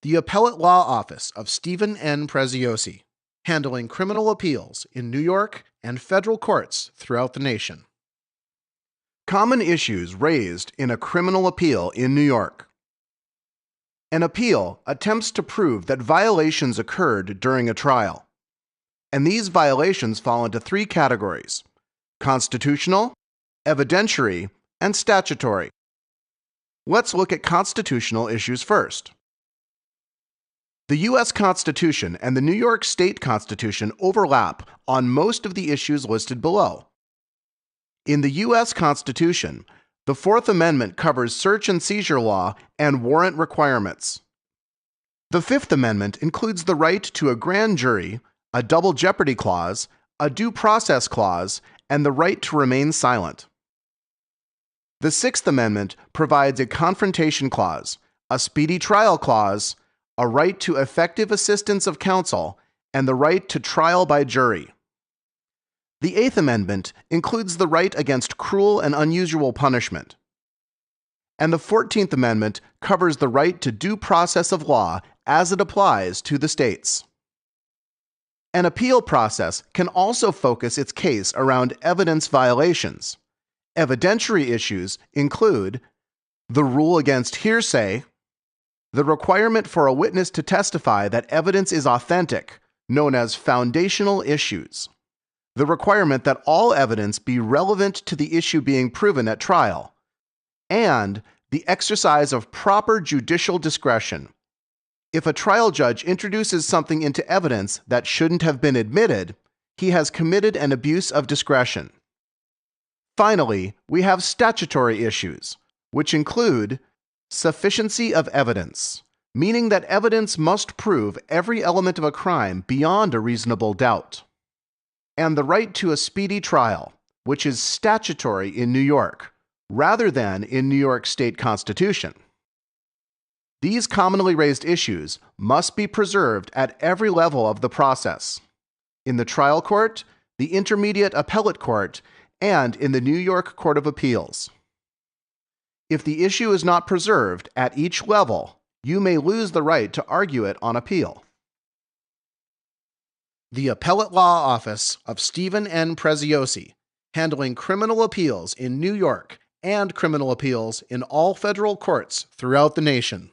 The Appellate Law Office of Stephen N. Preziosi, handling criminal appeals in New York and federal courts throughout the nation. Common issues raised in a criminal appeal in New York. An appeal attempts to prove that violations occurred during a trial, and these violations fall into three categories: constitutional, evidentiary, and statutory. Let's look at constitutional issues first. The U.S. Constitution and the New York State Constitution overlap on most of the issues listed below. In the U.S. Constitution, the Fourth Amendment covers search and seizure law and warrant requirements. The Fifth Amendment includes the right to a grand jury, a double jeopardy clause, a due process clause, and the right to remain silent. The Sixth Amendment provides a confrontation clause, a speedy trial clause, a right to effective assistance of counsel, and the right to trial by jury. The Eighth Amendment includes the right against cruel and unusual punishment. And the 14th Amendment covers the right to due process of law as it applies to the states. An appeal process can also focus its case around evidence violations. Evidentiary issues include the rule against hearsay, the requirement for a witness to testify that evidence is authentic, known as foundational issues, the requirement that all evidence be relevant to the issue being proven at trial, and the exercise of proper judicial discretion. If a trial judge introduces something into evidence that shouldn't have been admitted, he has committed an abuse of discretion. Finally, we have statutory issues, which include sufficiency of evidence, meaning that evidence must prove every element of a crime beyond a reasonable doubt, and the right to a speedy trial, which is statutory in New York, rather than in New York State Constitution. These commonly raised issues must be preserved at every level of the process: in the trial court, the intermediate appellate court, and in the New York Court of Appeals. If the issue is not preserved at each level, you may lose the right to argue it on appeal. The Appellate Law Office of Stephen N. Preziosi, handling criminal appeals in New York and criminal appeals in all federal courts throughout the nation.